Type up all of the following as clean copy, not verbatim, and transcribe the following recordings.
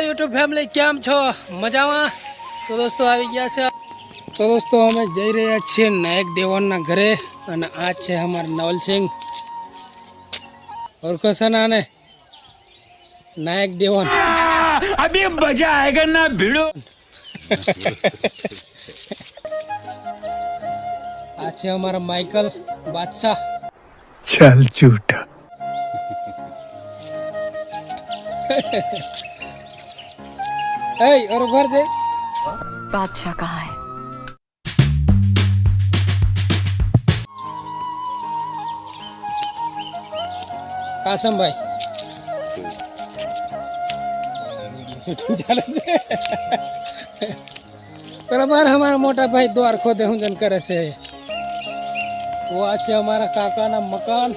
YouTube family કેમ છો મજામાં? તો દોસ્તો આવી ગયા છે. તો દોસ્તો અમે જઈ રહ્યા છીએ નાયક દેવાનના ઘરે અને આ છે અમારા નવલસિંહ ઓળખો છે ને આને નાયક દેવાન. અભી મજા આયેગા ના ભીડો. આ છે અમારા માઇકલ બાદશાહ. चल झूठा hey, और भर दे बादशाह कहाँ है? कासम भाई बराबर हमारा मोटा भाई द्वार खोदे हुंजन करे से वो आज हमारा काका ना मकान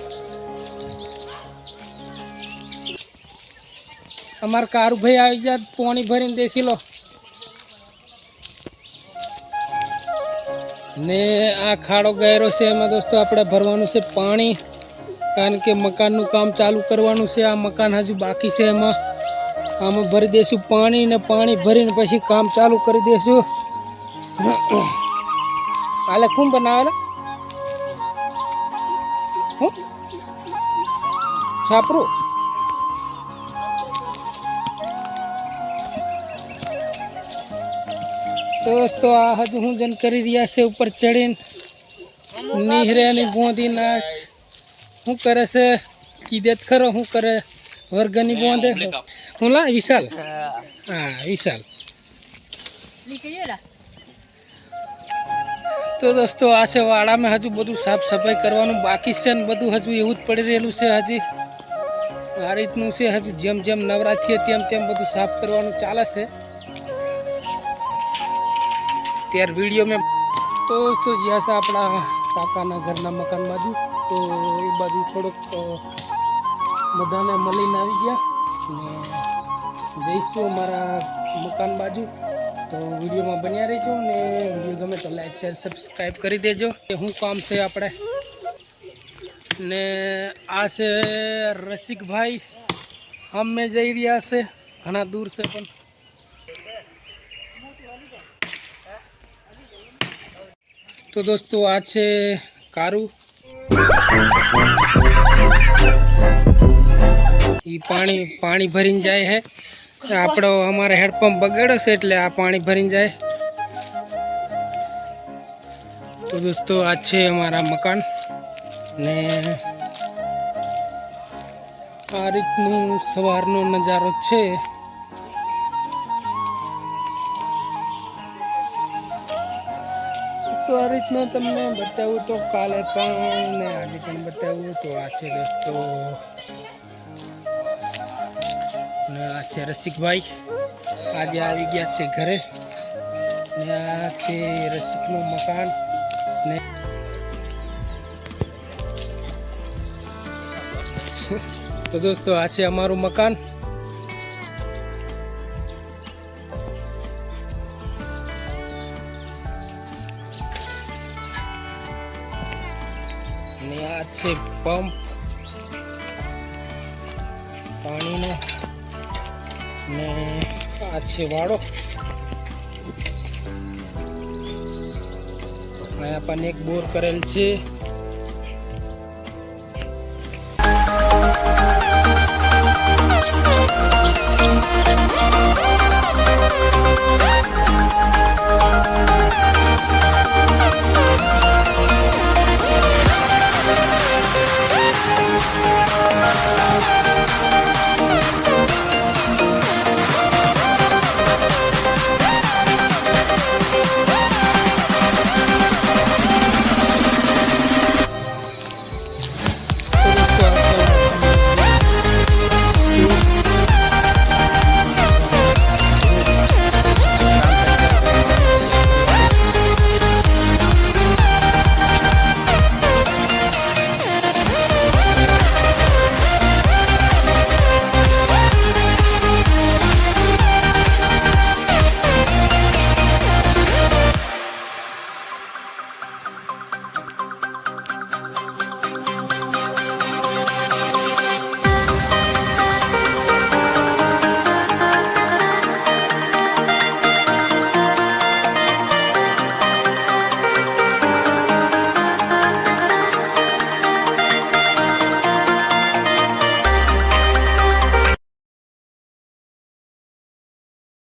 हमारा कारू भाई आई जा पानी भरी देखी लो ने आ खाड़ो गहरो से एम दोस्तों अपने भरवानुं से पानी कारण के मकान नु काम चालू करवानुं से आ मकान हजू बाकी से एम आम भरी देशु पानी ने पानी भरी ने पछी काम चालू कर देशु आले खूब बनावेला छापरू तो दोस्तों आ हजू हूँ जन करी रिया से ऊपर चढ़ी निहरे नहीं बोंदी ना हूँ करे से कीदेत खरो हूँ करे वर्गनी बोंदे हूँ ला विशाल हाँ विशाल. तो दोस्तों आ से वाड़ा में हजू बधु साफ सफाई करवानुं बाकी से बधु हजू एवं ज पड़ी रहेलुं छे. हजी आ रीतनुं छे हजू जेम जेम नवरा थीए तेम तेम बधु साफ करवानुं चाले छे त्यार वीडियो में. तो दोस्तों जैसा अपना काकाना घरना मकान बाजू तो ये बाजू थोड़ोक बधाने मळीने आवी गया ने जईशुं अमारा मकान बाजू. तो वीडियो में बन्या रहीजो ने वीडियो गमे तो लाइक शेर सब्सक्राइब करी देजो. हूँ काम से आपणे ने आ से रसिक भाई हम में जई रह्या से घणा दूर से पण. तो दोस्तों आज से कारू ये पानी पानी भरीने जाए है आपड़ो हमारे हेडपंप बगड़ो से એટલે આ પાણી ભરીને જાય. तो दोस्तों आज છે हमारा मकान ने આ રીતનું સવારનો નજારો છે. तो आ रीतना तमने बताऊँ तो काले पण ने આજે પણ बताऊँ तो आ છે दोस्तों ने आ છે રસિક ભાઈ આજે આવી ગયા છે ઘરે ને આ છે રસિકનું મકાન ને तो दोस्तों आ છે અમારું મકાન. ને આ છે પંપ પાણીનો ને આ છે વાડો. અહીંયા પણ એક બોર કરેલ છે.